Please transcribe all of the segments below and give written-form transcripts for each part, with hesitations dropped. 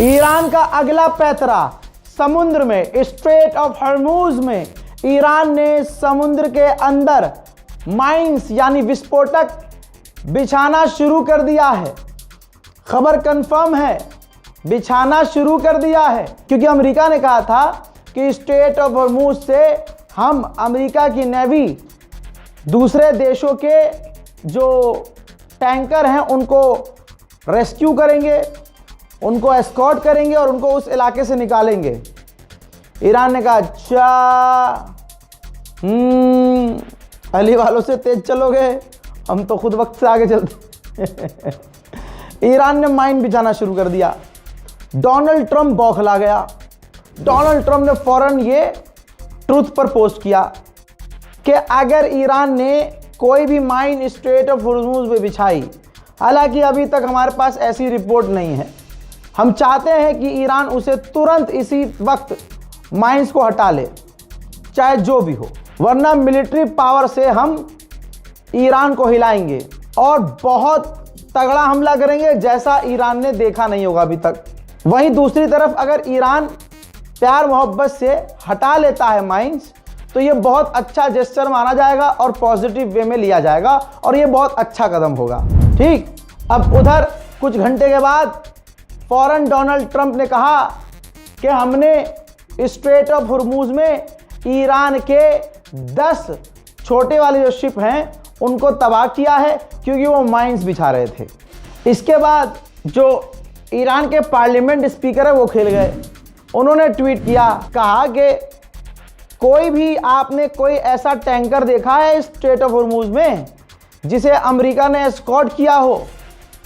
Iran का अगला पैतरा समुद्र में, स्ट्रेट ऑफ हॉर्मूज में ईरान ने समुद्र के अंदर माइंस यानी विस्फोटक बिछाना शुरू कर दिया है। खबर कंफर्म है, बिछाना शुरू कर दिया है, क्योंकि अमेरिका ने कहा था कि स्ट्रेट ऑफ हॉर्मूज से हम अमेरिका की नेवी दूसरे देशों के जो टैंकर हैं उनको रेस्क्यू करेंगे, उनको एस्कॉर्ट करेंगे और उनको उस इलाके से निकालेंगे। ईरान ने कहा अच्छा, अली वालों से तेज चलोगे, हम तो खुद वक्त से आगे चलते। ईरान ने माइन बिछाना शुरू कर दिया। डोनाल्ड ट्रंप बौखला गया। डोनाल्ड ट्रंप ने फौरन ये ट्रूथ पर पोस्ट किया कि अगर ईरान ने कोई भी माइन स्ट्रेट ऑफ हॉर्मूज में बिछाई, हालांकि अभी तक हमारे पास ऐसी रिपोर्ट नहीं है, हम चाहते हैं कि ईरान उसे तुरंत इसी वक्त माइंस को हटा ले, चाहे जो भी हो, वरना मिलिट्री पावर से हम ईरान को हिलाएंगे और बहुत तगड़ा हमला करेंगे जैसा ईरान ने देखा नहीं होगा अभी तक। वहीं दूसरी तरफ अगर ईरान प्यार मोहब्बत से हटा लेता है माइंस, तो ये बहुत अच्छा जेस्चर माना जाएगा और पॉजिटिव वे में लिया जाएगा और ये बहुत अच्छा कदम होगा। ठीक, अब उधर कुछ घंटे के बाद फौरन डोनाल्ड ट्रंप ने कहा कि हमने स्ट्रेट ऑफ हॉर्मूज में ईरान के 10 छोटे वाले जो शिप हैं उनको तबाह किया है, क्योंकि वो माइंस बिछा रहे थे। इसके बाद जो ईरान के पार्लियामेंट स्पीकर है वो खेल गए। उन्होंने ट्वीट किया, कहा कि कोई भी आपने कोई ऐसा टैंकर देखा है स्ट्रेट ऑफ हॉर्मूज में जिसे अमेरिका ने एस्कॉर्ट किया हो?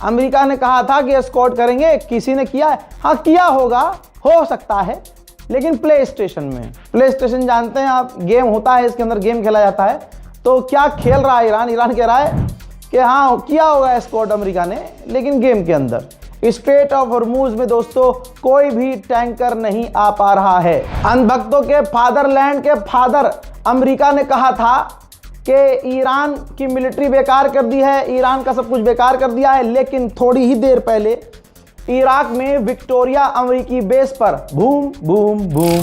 अमेरिका ने कहा था कि एस्कॉर्ट करेंगे, किसी ने किया है? हाँ, किया होगा, हो सकता है, लेकिन प्ले स्टेशन में। प्ले स्टेशन जानते हैं आप, गेम होता है, इसके अंदर गेम खेला जाता है। तो क्या खेल रहा है ईरान? ईरान कह रहा है कि हाँ किया होगा एस्कॉर्ट अमेरिका ने, लेकिन गेम के अंदर। स्ट्रेट ऑफ हॉर्मूज में दोस्तों कोई भी टैंकर नहीं आ पा रहा है। अंधभक्तों के फादरलैंड के फादर अमेरिका ने कहा था कि ईरान की मिलिट्री बेकार कर दी है, ईरान का सब कुछ बेकार कर दिया है, लेकिन थोड़ी ही देर पहले इराक में विक्टोरिया अमेरिकी बेस पर बूम बूम बूम।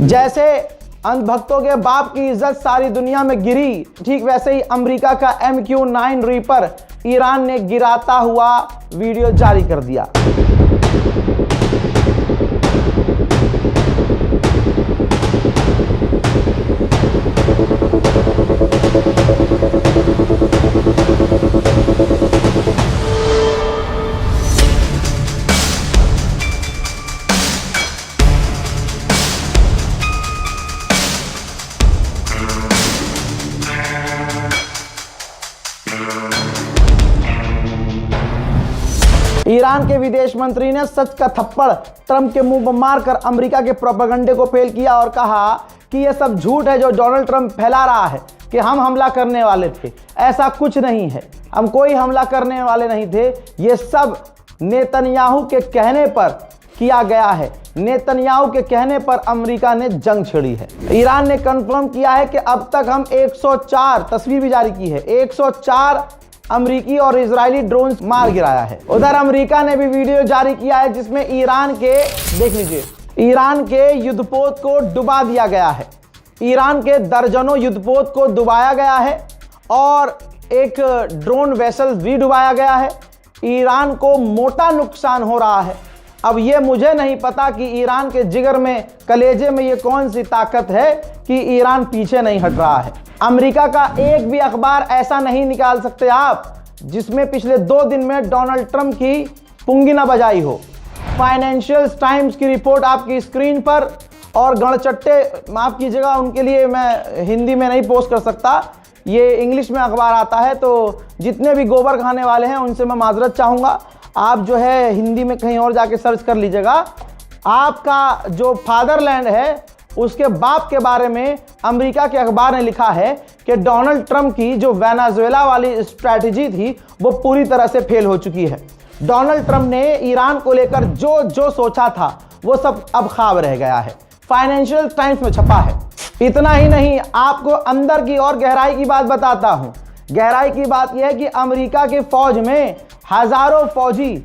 जैसे अंधभक्तों के बाप की इज्जत सारी दुनिया में गिरी, ठीक वैसे ही अमेरिका का MQ-9 रीपर ईरान ने गिराता हुआ वीडियो जारी कर दिया। ईरान के विदेश मंत्री ने सच का थप्पड़ ट्रंप के मुंह पर मारकर अमेरिका के प्रोपेगेंडे को फेल किया और कहा कि यह सब झूठ है जो डोनाल्ड ट्रंप फैला रहा है कि हम हमला करने वाले थे। ऐसा कुछ नहीं है, हम कोई हमला करने वाले नहीं थे। ये सब नेतन्याहू के कहने पर किया गया है। नेतन्याहू के कहने पर अमेरिका ने जंग छेड़ी है। ईरान ने कंफर्म किया है कि अब तक हम 104 तस्वीर भी जारी की है, 104 अमेरिकी और इजरायली ड्रोन मार गिराया है। उधर अमेरिका ने भी वीडियो जारी किया है जिसमें ईरान के, देख लीजिए, ईरान के युद्धपोत को डुबा दिया गया है। ईरान के दर्जनों युद्धपोत को डुबाया गया है और एक ड्रोन वेसल भी डुबाया गया है। ईरान को मोटा नुकसान हो रहा है। अब ये मुझे नहीं पता कि ईरान के जिगर में, कलेजे में ये कौन सी ताकत है कि ईरान पीछे नहीं हट रहा है। अमेरिका का एक भी अखबार ऐसा नहीं निकाल सकते आप जिसमें पिछले 2 दिन में डोनाल्ड ट्रंप की पुंगी ना बजाई हो। फाइनेंशियल टाइम्स की रिपोर्ट आपकी स्क्रीन पर, और गणचट्टे माफ कीजिएगा, उनके लिए मैं हिंदी में नहीं पोस्ट कर सकता, ये इंग्लिश में अखबार आता है, तो जितने भी गोबर खाने वाले हैं उनसे मैं माजरत चाहूँगा। आप जो है हिंदी में कहीं और जाके सर्च कर लीजिएगा। आपका जो फादरलैंड है उसके बाप के बारे में अमेरिका के अखबार ने लिखा है कि डोनाल्ड ट्रंप की जो वेनेजुएला वाली स्ट्रैटेजी थी वो पूरी तरह से फेल हो चुकी है। डोनाल्ड ट्रंप ने ईरान को लेकर जो जो सोचा था वो सब अब ख्वाब रह गया है। फाइनेंशियल टाइम्स में छपा है। इतना ही नहीं, आपको अंदर की और गहराई की बात बताता हूं। गहराई की बात यह है कि अमेरिका की फौज में हजारों फौजी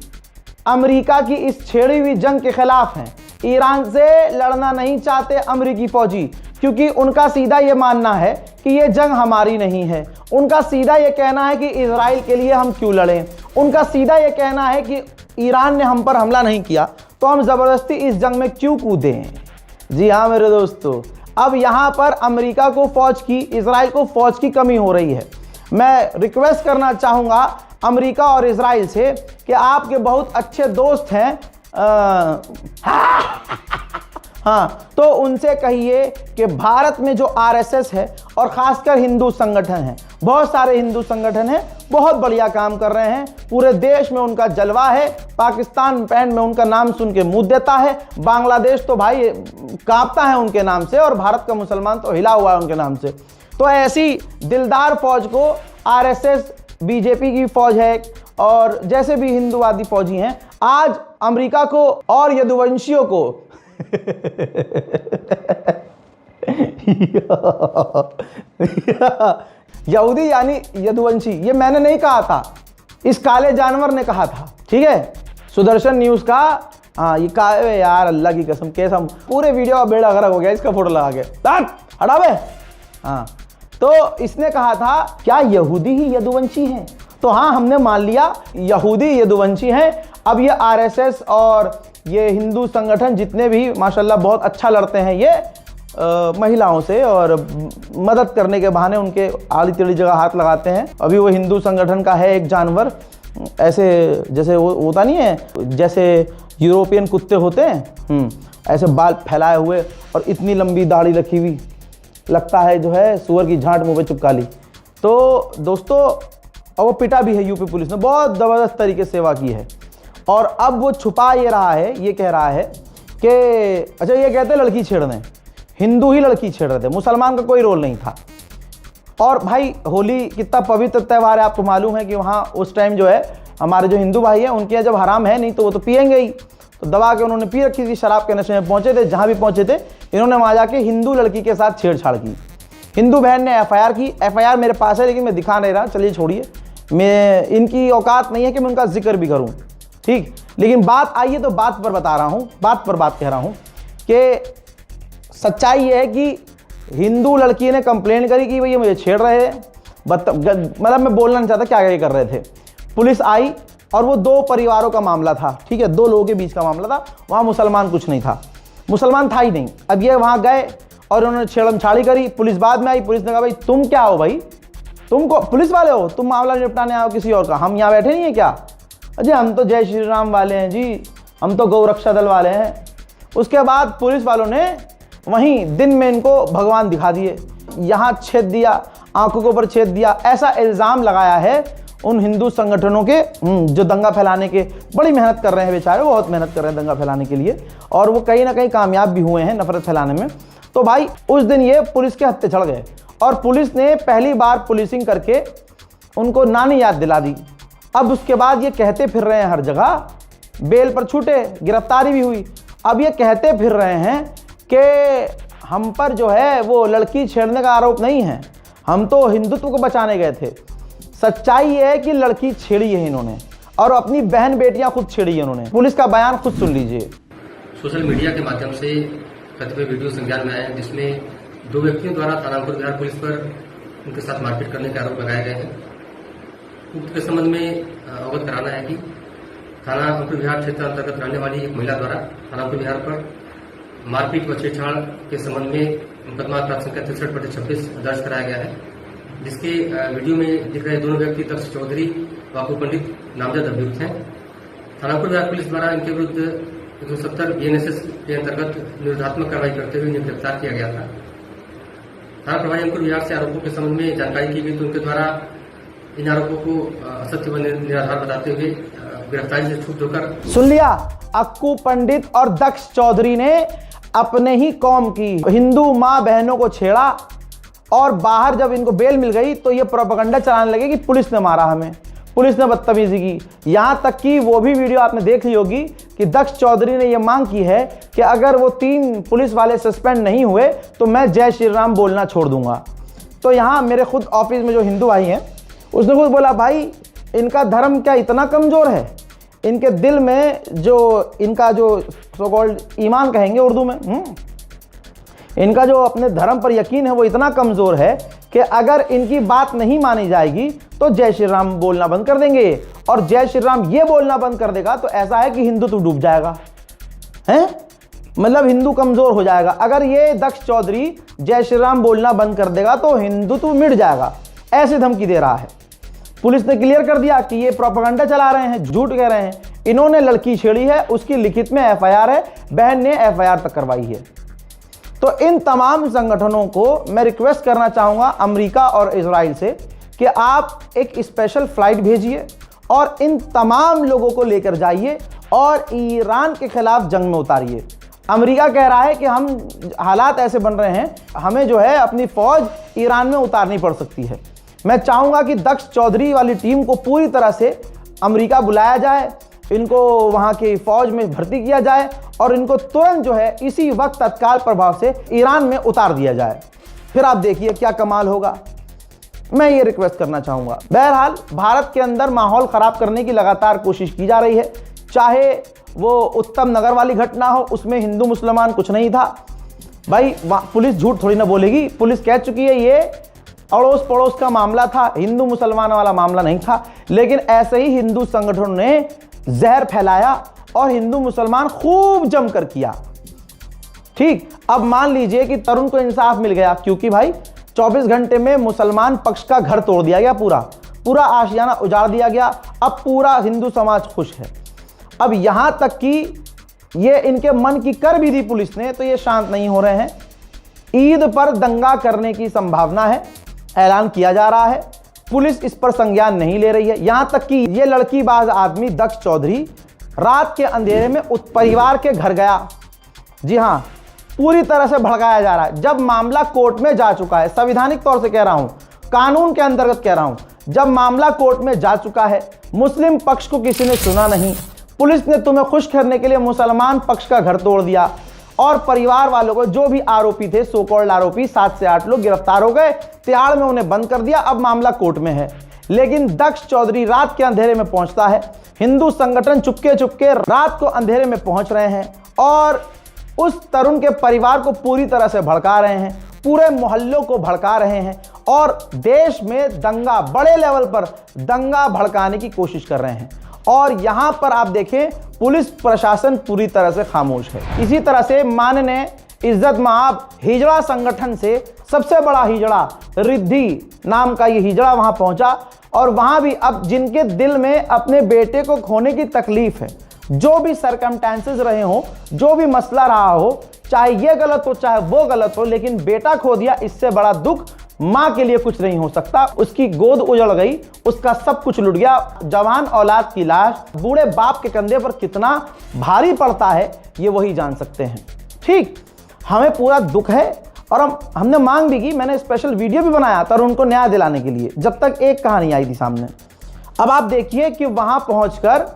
अमेरिका की इस छेड़ी हुई जंग के खिलाफ हैं। ईरान से लड़ना नहीं चाहते अमेरिकी फौजी, क्योंकि उनका सीधा ये मानना है कि ये जंग हमारी नहीं है। उनका सीधा ये कहना है कि इजराइल के लिए हम क्यों लड़ें। उनका सीधा ये कहना है कि ईरान ने हम पर हमला नहीं किया तो हम ज़बरदस्ती इस जंग में क्यों कूदें। जी हाँ मेरे दोस्तों, अब यहाँ पर अमेरिका को फौज की, इजराइल को फौज की कमी हो रही है। मैं रिक्वेस्ट करना चाहूँगा अमेरिका और इजराइल से कि आपके बहुत अच्छे दोस्त हैं, हाँ, तो उनसे कहिए कि भारत में जो आरएसएस है और खासकर हिंदू संगठन है, बहुत सारे हिंदू संगठन हैं, बहुत बढ़िया काम कर रहे हैं। पूरे देश में उनका जलवा है। पाकिस्तान पैंट में उनका नाम सुन के मुंह देता है। बांग्लादेश तो भाई कांपता है उनके नाम से, और भारत का मुसलमान तो हिला हुआ है उनके नाम से। तो ऐसी दिलदार फौज को आरएसएस, बीजेपी की फौज है और जैसे भी हिंदूवादी फौजी हैं, आज अमेरिका को और यदुवंशियों को यहूदी यानी यदुवंशी, ये मैंने नहीं कहा था, इस काले जानवर ने कहा था। ठीक है, सुदर्शन न्यूज का, हाँ ये का यार अल्लाह की कसम कैसा पूरे वीडियो का बेड़ा गर्क हो गया इसका फोटो लगा के, हटावे। हाँ, तो इसने कहा था क्या यहूदी ही यदुवंशी हैं? तो हाँ, हमने मान लिया यहूदी यदुवंशी हैं। अब ये आरएसएस और ये हिंदू संगठन जितने भी माशाल्लाह बहुत अच्छा लड़ते हैं ये महिलाओं से, और मदद करने के बहाने उनके आड़ी टेढ़ी जगह हाथ लगाते हैं। अभी वो हिंदू संगठन का है एक जानवर, ऐसे जैसे वो होता नहीं है, जैसे यूरोपियन कुत्ते होते हैं, ऐसे बाल फैलाए हुए और इतनी लंबी दाढ़ी रखी हुई, लगता है जो है सुअर की झांट मुंह पे चिपका ली। तो दोस्तों, और वो पिटा भी है, यूपी पुलिस ने बहुत ज़बरदस्त तरीके से सेवा की है। और अब वो छुपा ये रहा है, ये कह रहा है कि अच्छा, ये कहते हैं लड़की छेड़ रहे, हिंदू ही लड़की छेड़ रहे थे, मुसलमान का कोई रोल नहीं था। और भाई होली कितना पवित्र त्यौहार है, आपको मालूम है कि वहाँ उस टाइम जो है हमारे जो हिंदू भाई हैं उनके यहाँ जब हराम है नहीं तो वो तो पियेंगे ही, तो दबा के उन्होंने पी रखी थी, शराब के नशे में पहुंचे थे। जहाँ भी पहुंचे थे इन्होंने वहाँ जाके हिंदू लड़की के साथ छेड़छाड़ की। हिंदू बहन ने एफआईआर की, एफआईआर मेरे पास है लेकिन मैं दिखा नहीं रहा, चलिए छोड़िए, मैं इनकी औकात नहीं है कि मैं उनका जिक्र भी करूँ, ठीक। लेकिन बात आई है तो बात पर बता रहा हूँ, बात पर बात कह रहा हूँ कि सच्चाई ये है कि हिंदू लड़की ने कंप्लेंट करी कि भैया मुझे छेड़ रहे हैं, मतलब मैं बोलना नहीं चाहता क्या क्या कर रहे थे। पुलिस आई और वो 2 परिवारों का मामला था, ठीक है, 2 लोगों के बीच का मामला था, वहाँ मुसलमान कुछ नहीं था, मुसलमान था ही नहीं। अब ये वहाँ गए और उन्होंने छेड़म छाड़ी करी। पुलिस बाद में आई, पुलिस ने कहा भाई तुम क्या हो भाई, तुमको पुलिस वाले हो, तुम मामला निपटाने आओ किसी और का, हम यहाँ बैठे नहीं है क्या? अजय हम तो जय श्री राम वाले हैं जी, हम तो गौ रक्षा दल वाले हैं। उसके बाद पुलिस वालों ने वहीं दिन में इनको भगवान दिखा दिए, यहाँ छेद दिया, आंखों के ऊपर छेद दिया, ऐसा इल्ज़ाम लगाया है उन हिंदू संगठनों के जो दंगा फैलाने के बड़ी मेहनत कर रहे हैं, बेचारे बहुत मेहनत कर रहे हैं दंगा फैलाने के लिए, और वो कहीं ना कहीं कामयाब भी हुए हैं नफरत फैलाने में। तो भाई उस दिन ये पुलिस के हत्थे चढ़ गए और पुलिस ने पहली बार पुलिसिंग करके उनको नानी याद दिला दी। अब उसके बाद ये कहते फिर रहे हैं हर जगह, बेल पर छूटे, गिरफ्तारी भी हुई। अब ये कहते फिर रहे हैं कि हम पर जो है वो लड़की छेड़ने का आरोप नहीं है, हम तो हिंदुत्व को बचाने गए थे। सच्चाई ये है कि लड़की छेड़ी है इन्होंने, और अपनी बहन बेटियां खुद छेड़ी है इन्होंने। पुलिस का बयान खुद सुन लीजिए। सोशल मीडिया के माध्यम से कतिपय वीडियो संज्ञान में आए जिसमें 2 व्यक्तियों द्वारा तारापुर बिहार पुलिस पर उनके साथ मारपीट करने के आरोप लगाए गए हैं। उक्त के संबंध में अवगत कराना है कि थाना अंकुर विहार क्षेत्र अंतर्गत रहने वाली एक महिला द्वारा थाना अंकुर विहार पर मारपीट व छेड़छाड़ के संबंध में मुकदमा प्राप्त संख्या 63/26 दर्ज कराया गया है, जिसके वीडियो में दिख रहे दोनों व्यक्ति दक्ष चौधरी व अकू पंडित नामजद अभियुक्त हैं। थाना अंकुर विहार पुलिस द्वारा इनके विरुद्ध 170 BNSS के अंतर्गत निरोधात्मक कार्रवाई करते हुए इन्हें गिरफ्तार किया गया था। थाना प्रभारी अंकुर विहार से आरोपों के संबंध में जानकारी की गई तो उनके द्वारा इन आरोपों को असत्य व निराधार बताते हुए गिरफ्तारी से छूट होकर। सुन लिया, अक्कू पंडित और दक्ष चौधरी ने अपने ही कौम की हिंदू मां बहनों को छेड़ा और बाहर जब इनको बेल मिल गई तो ये प्रोपेगेंडा चलाने लगे कि पुलिस ने मारा हमें, पुलिस ने बदतमीजी की। यहां तक कि वो भी वीडियो आपने देख ली होगी कि दक्ष चौधरी ने यह मांग की है कि अगर वो 3 पुलिस वाले सस्पेंड नहीं हुए तो मैं जय श्री राम बोलना छोड़ दूंगा। तो यहां मेरे खुद ऑफिस में जो हिंदू भाई हैं उसने खुद बोला, भाई इनका धर्म क्या इतना कमजोर है, इनके दिल में जो इनका जो सो कॉल्ड ईमान कहेंगे उर्दू में, इनका जो अपने धर्म पर यकीन है वो इतना कमजोर है कि अगर इनकी बात नहीं मानी जाएगी तो जय श्री राम बोलना बंद कर देंगे, और जय श्री राम ये बोलना बंद कर देगा तो ऐसा है कि हिंदुत्व डूब जाएगा, हैं? मतलब हिंदू कमजोर हो जाएगा। अगर ये दक्ष चौधरी जय श्री राम बोलना बंद कर देगा तो हिंदुत्व मिट जाएगा, ऐसी धमकी दे रहा है। पुलिस ने क्लियर कर दिया कि ये प्रोपेगेंडा चला रहे हैं, झूठ कह रहे हैं, इन्होंने लड़की छेड़ी है, उसकी लिखित में FIR है, बहन ने FIR तक करवाई है। तो इन तमाम संगठनों को मैं रिक्वेस्ट करना चाहूंगा अमेरिका और इजराइल से कि आप एक स्पेशल फ्लाइट भेजिए और इन तमाम लोगों को लेकर जाइए और ईरान के खिलाफ जंग में उतारिए। अमेरिका कह रहा है कि हम हालात ऐसे बन रहे हैं, हमें जो है अपनी फौज ईरान में उतारनी पड़ सकती है। मैं चाहूंगा कि दक्ष चौधरी वाली टीम को पूरी तरह से अमेरिका बुलाया जाए, इनको वहां की फौज में भर्ती किया जाए और इनको तुरंत जो है इसी वक्त तत्काल प्रभाव से ईरान में उतार दिया जाए। फिर आप देखिए क्या कमाल होगा। मैं ये रिक्वेस्ट करना चाहूंगा। बहरहाल भारत के अंदर माहौल खराब करने की लगातार कोशिश की जा रही है, चाहे वो उत्तम नगर वाली घटना हो, उसमें हिंदू मुसलमान कुछ नहीं था। भाई पुलिस झूठ थोड़ी ना बोलेगी, पुलिस कह चुकी है ये अड़ोस पड़ोस का मामला था, हिंदू मुसलमान वाला मामला नहीं था। लेकिन ऐसे ही हिंदू संगठनों ने जहर फैलाया और हिंदू मुसलमान खूब जमकर किया। ठीक, अब मान लीजिए कि तरुण को इंसाफ मिल गया, क्योंकि भाई 24 घंटे में मुसलमान पक्ष का घर तोड़ दिया गया, पूरा आशियाना उजाड़ दिया गया। अब पूरा हिंदू समाज खुश है। अब यहां तक कि ये इनके मन की कर भी दी पुलिस ने तो ये शांत नहीं हो रहे हैं। ईद पर दंगा करने की संभावना है, ऐलान किया जा रहा है, पुलिस इस पर संज्ञान नहीं ले रही है। यहां तक कि ये लड़कीबाज आदमी दक्ष चौधरी रात के अंधेरे में उस परिवार के घर गया। जी हां, पूरी तरह से भड़काया जा रहा है। जब मामला कोर्ट में जा चुका है, संवैधानिक तौर से कह रहा हूं, कानून के अंतर्गत कह रहा हूं, जब मामला कोर्ट में जा चुका है, मुस्लिम पक्ष को किसी ने सुना नहीं, पुलिस ने तुम्हें खुश करने के लिए मुसलमान पक्ष का घर तोड़ दिया और परिवार वालों को, जो भी आरोपी थे, सो कॉल्ड आरोपी 7 से 8 लोग गिरफ्तार हो गए, तिहाड़ में उन्हें बंद कर दिया। अब मामला कोर्ट में है। लेकिन दक्ष चौधरी रात के अंधेरे में पहुंचता है, हिंदू संगठन चुपके चुपके रात को अंधेरे में पहुंच रहे हैं और उस तरुण के परिवार को पूरी तरह से भड़का रहे हैं, पूरे मोहल्लों को भड़का रहे हैं और देश में दंगा, बड़े लेवल पर दंगा भड़काने की कोशिश कर रहे हैं। और यहां पर आप देखें पुलिस प्रशासन पूरी तरह से खामोश है। इसी तरह से माननीय इज्जत माब हिजड़ा संगठन से सबसे बड़ा हिजड़ा रिद्धि नाम का ये हिजड़ा वहां पहुंचा और वहां भी अब जिनके दिल में अपने बेटे को खोने की तकलीफ है, जो भी सरकमस्टेंसेस रहे हो, जो भी मसला रहा हो, चाहे ये गलत हो चाहे वो गलत हो, लेकिन बेटा खो दिया, इससे बड़ा दुख मां के लिए कुछ नहीं हो सकता। उसकी गोद उजड़ गई, उसका सब कुछ लुट गया। जवान औलाद की लाश बूढ़े बाप के कंधे पर कितना भारी पड़ता है ये वही जान सकते हैं। ठीक, हमें पूरा दुख है और हमने मांग भी की, मैंने स्पेशल वीडियो भी बनाया था उनको न्याय दिलाने के लिए, जब तक एक कहानी आई थी सामने। अब आप देखिए कि वहां पहुंचकर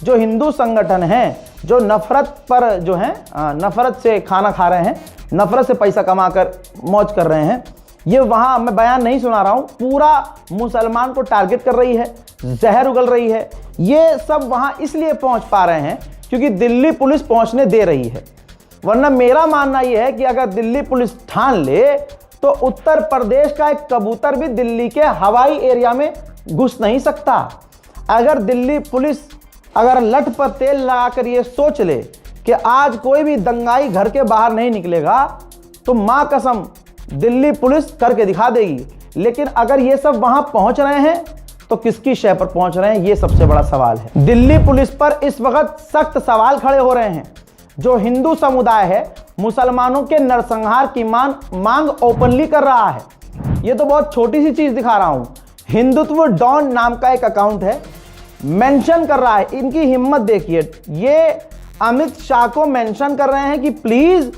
जो हिंदू संगठन हैं, जो नफरत पर जो है नफरत से खाना खा रहे हैं, नफरत से पैसा कमाकर मौज कर रहे हैं, ये वहां मैं बयान नहीं सुना रहा हूं, पूरा मुसलमान को टारगेट कर रही है, जहर उगल रही है। ये सब वहां इसलिए पहुंच पा रहे हैं क्योंकि दिल्ली पुलिस पहुंचने दे रही है। वरना मेरा मानना यह है कि अगर दिल्ली पुलिस ठान ले तो उत्तर प्रदेश का एक कबूतर भी दिल्ली के हवाई एरिया में घुस नहीं सकता। अगर दिल्ली पुलिस अगर लठ पर तेल लगाकर ये सोच ले कि आज कोई भी दंगाई घर के बाहर नहीं निकलेगा, तो मां कसम दिल्ली पुलिस करके दिखा देगी। लेकिन अगर ये सब वहां पहुंच रहे हैं तो किसकी शय पर पहुंच रहे हैं, ये सबसे बड़ा सवाल है। दिल्ली पुलिस पर इस वक्त सख्त सवाल खड़े हो रहे हैं। जो हिंदू समुदाय है मुसलमानों के नरसंहार की मांग ओपनली कर रहा है। ये तो बहुत छोटी सी चीज दिखा रहा हूं। हिंदुत्व डॉन नाम का एक अकाउंट है, मेंशन कर रहा है। इनकी हिम्मत देखिए, ये अमित शाह को मेंशन कर रहे हैं कि प्लीज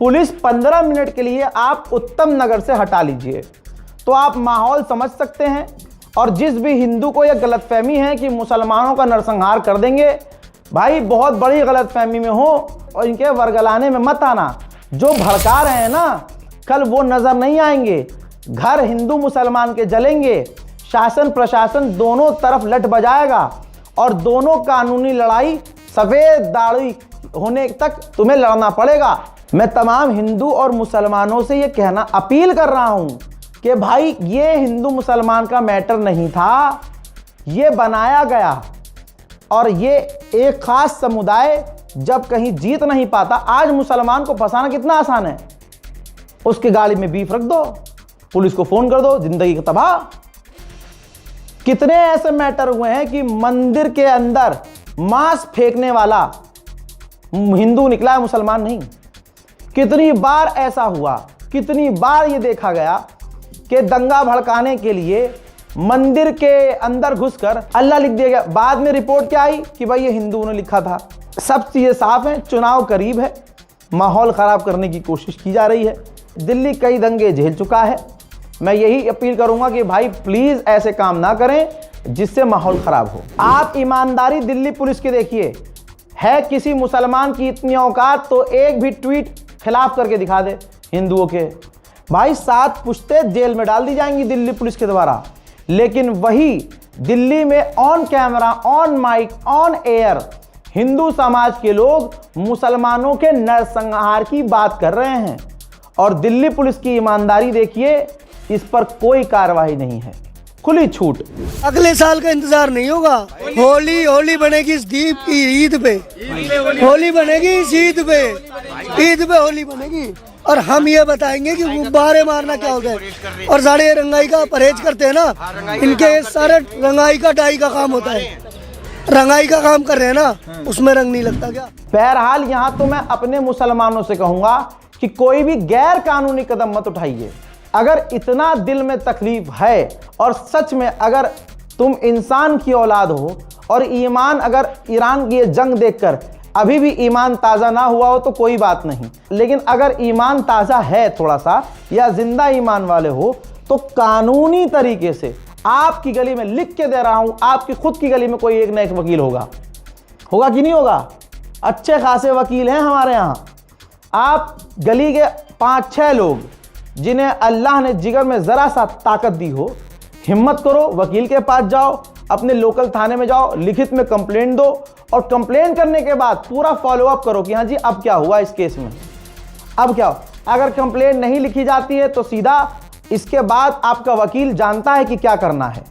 पुलिस 15 मिनट के लिए आप उत्तम नगर से हटा लीजिए। तो आप माहौल समझ सकते हैं। और जिस भी हिंदू को यह गलतफहमी है कि मुसलमानों का नरसंहार कर देंगे, भाई बहुत बड़ी गलतफहमी में हो और इनके वर्गलाने में मत आना। जो भड़का रहे हैं ना, कल वो नजर नहीं आएंगे। घर हिंदू मुसलमान के जलेंगे, शासन प्रशासन दोनों तरफ लट बजाएगा और दोनों कानूनी लड़ाई सफेद दाढ़ी होने तक तुम्हें लड़ना पड़ेगा। मैं तमाम हिंदू और मुसलमानों से यह कहना अपील कर रहा हूं कि भाई ये हिंदू मुसलमान का मैटर नहीं था, ये बनाया गया। और ये एक खास समुदाय जब कहीं जीत नहीं पाता, आज मुसलमान को फंसाना कितना आसान है। उसकी गाड़ी में बीफ रख दो, पुलिस को फोन कर दो, जिंदगी का तबाह। कितने ऐसे मैटर हुए हैं कि मंदिर के अंदर मांस फेंकने वाला हिंदू निकला है, मुसलमान नहीं। कितनी बार ऐसा हुआ, कितनी बार ये देखा गया कि दंगा भड़काने के लिए मंदिर के अंदर घुसकर अल्लाह लिख दिया गया। बाद में रिपोर्ट क्या आई कि भाई ये हिंदुओं ने लिखा था। सब चीजें साफ हैं, चुनाव करीब है, माहौल खराब करने की कोशिश की जा रही है। दिल्ली कई दंगे झेल चुका है। मैं यही अपील करूंगा कि भाई प्लीज ऐसे काम ना करें जिससे माहौल खराब हो। आप ईमानदारी दिल्ली पुलिस की देखिए, है किसी मुसलमान की इतनी औकात तो एक भी ट्वीट खिलाफ करके दिखा दे हिंदुओं के, भाई 7 पुश्तें जेल में डाल दी जाएंगी दिल्ली पुलिस के द्वारा। लेकिन वही दिल्ली में on camera, on mic, on air हिंदू समाज के लोग मुसलमानों के नरसंहार की बात कर रहे हैं। और दिल्ली पुलिस की ईमानदारी देखिए, इस पर कोई कार्रवाई नहीं है, खुली छूट। अगले साल का इंतजार नहीं होगा। होली बनेगी इस दीप की ईद पे, होली बनेगी इस ईद पे होली बनेगी। और हम ये बताएंगे कि गुब्बारे मारना क्या होता है। और सारे रंगाई का परहेज करते हैं ना, इनके सारे रंगाई का डाई का काम होता है। रंगाई का काम कर रहे हैं ना, उसमें रंग नहीं लगता क्या। बहरहाल यहाँ तो मैं अपने मुसलमानों से कहूंगा कि कोई भी गैर कानूनी कदम मत उठाइए। अगर इतना दिल में तकलीफ है और सच में अगर तुम इंसान की औलाद हो और ईमान, अगर ईरान की ये जंग देखकर अभी भी ईमान ताज़ा ना हुआ हो तो कोई बात नहीं, लेकिन अगर ईमान ताज़ा है थोड़ा सा या जिंदा ईमान वाले हो तो कानूनी तरीके से आपकी गली में लिख के दे रहा हूं, आपकी खुद की गली में कोई एक न एक वकील होगा कि नहीं होगा। अच्छे खासे वकील हैं हमारे यहाँ। आप गली के 5-6 लोग जिन्हें अल्लाह ने जिगर में जरा सा ताकत दी हो, हिम्मत करो, वकील के पास जाओ, अपने लोकल थाने में जाओ, लिखित में कंप्लेंट दो और कंप्लेंट करने के बाद पूरा फॉलो अप करो कि हाँ जी अब क्या हुआ इस केस में, अब क्या हुआ। अगर कंप्लेंट नहीं लिखी जाती है तो सीधा इसके बाद आपका वकील जानता है कि क्या करना है,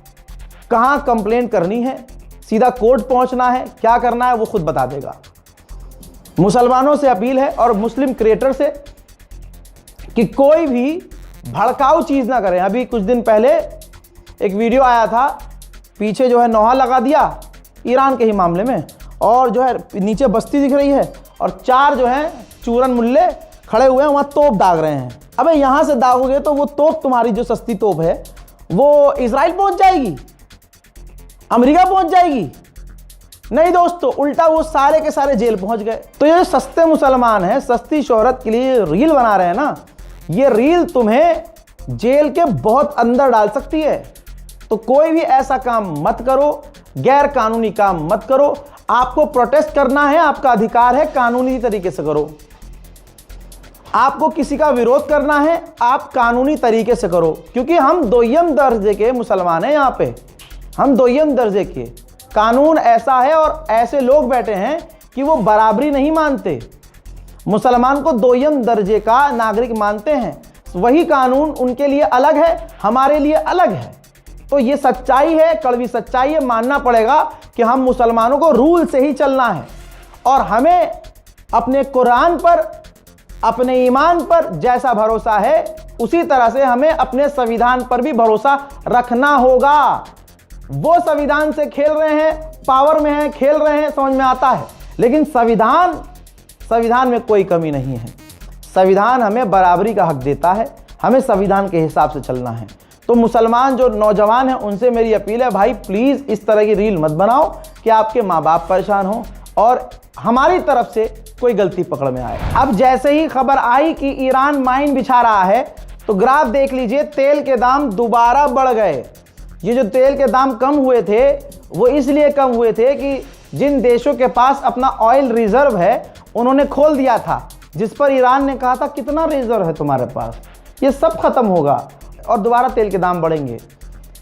कहाँ कंप्लेंट करनी है, सीधा कोर्ट पहुंचना है, क्या करना है वो खुद बता देगा। मुसलमानों से अपील है और मुस्लिम क्रिएटर से कि कोई भी भड़काऊ चीज ना करें। अभी कुछ दिन पहले एक वीडियो आया था, पीछे जो है नौहा लगा दिया ईरान के ही मामले में, और जो है नीचे बस्ती दिख रही है और 4 जो है चूरन मुल्ले खड़े हुए हैं, वहां तोप दाग रहे हैं। अबे यहां से दागोगे तो वो तोप, तुम्हारी जो सस्ती तोप है वो इजराइल पहुंच जाएगी, अमेरिका पहुंच जाएगी? नहीं दोस्तों, उल्टा वो सारे के सारे जेल पहुंच गए। तो ये सस्ते मुसलमान हैं, सस्ती शोहरत के लिए रील बना रहे हैं ना, ये रील तुम्हें जेल के बहुत अंदर डाल सकती है। तो कोई भी ऐसा काम मत करो, गैर कानूनी काम मत करो। आपको प्रोटेस्ट करना है, आपका अधिकार है, कानूनी तरीके से करो। आपको किसी का विरोध करना है, आप कानूनी तरीके से करो, क्योंकि हम दोयम दर्जे के मुसलमान हैं। यहाँ पे हम दोयम दर्जे के, कानून ऐसा है और ऐसे लोग बैठे हैं कि वो बराबरी नहीं मानते, मुसलमान को दोयम दर्जे का नागरिक मानते हैं। वही कानून उनके लिए अलग है, हमारे लिए अलग है। तो ये सच्चाई है, कड़वी सच्चाई है, मानना पड़ेगा कि हम मुसलमानों को रूल से ही चलना है और हमें अपने कुरान पर, अपने ईमान पर जैसा भरोसा है उसी तरह से हमें अपने संविधान पर भी भरोसा रखना होगा। वो संविधान से खेल रहे हैं, पावर में हैं, खेल रहे हैं, समझ में आता है, लेकिन संविधान में कोई कमी नहीं है। संविधान हमें बराबरी का हक देता है, हमें संविधान के हिसाब से चलना है। तो मुसलमान जो नौजवान हैं उनसे मेरी अपील है, भाई प्लीज़ इस तरह की रील मत बनाओ कि आपके माँ बाप परेशान हो और हमारी तरफ से कोई गलती पकड़ में आए। अब जैसे ही खबर आई कि ईरान माइन बिछा रहा है तो ग्राफ देख लीजिए, तेल के दाम दोबारा बढ़ गए। ये जो तेल के दाम कम हुए थे वो इसलिए कम हुए थे कि जिन देशों के पास अपना ऑयल रिजर्व है उन्होंने खोल दिया था, जिस पर ईरान ने कहा था कितना रिजर्व है तुम्हारे पास, ये सब खत्म होगा और दोबारा तेल के दाम बढ़ेंगे।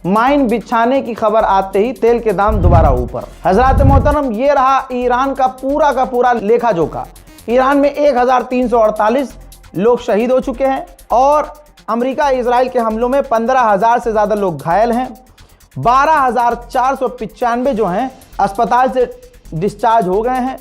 माइन बिछाने की खबर आते ही तेल के दाम दोबारा ऊपर। हजरात मोहतरम, ये रहा ईरान का पूरा लेखा जोखा। ईरान में 1348 लोग शहीद हो चुके हैं और अमेरिका इजराइल के हमलों में 15,000 से ज़्यादा लोग घायल हैं। 12,495 जो हैं अस्पताल से डिस्चार्ज हो गए हैं।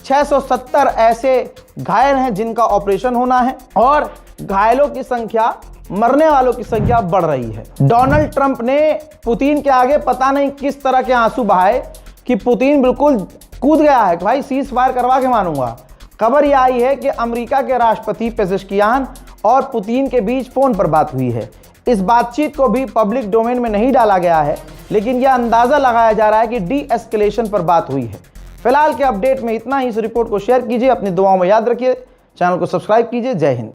670 ऐसे घायल हैं जिनका ऑपरेशन होना है और घायलों की संख्या, मरने वालों की संख्या बढ़ रही है। डोनाल्ड ट्रंप ने पुतिन के आगे पता नहीं किस तरह के आंसू बहाए कि पुतिन बिल्कुल कूद गया है कि भाई सीज फायर करवा के मानूंगा। खबर यह आई है कि अमेरिका के राष्ट्रपति पेजेश्कियान और पुतिन के बीच फोन पर बात हुई है। इस बातचीत को भी पब्लिक डोमेन में नहीं डाला गया है, लेकिन यह अंदाजा लगाया जा रहा है कि डी एस्केलेशन पर बात हुई है। फिलहाल के अपडेट में इतना ही। इस रिपोर्ट को शेयर कीजिए, अपनी दुआओं में याद रखिए, चैनल को सब्सक्राइब कीजिए। जय हिंद।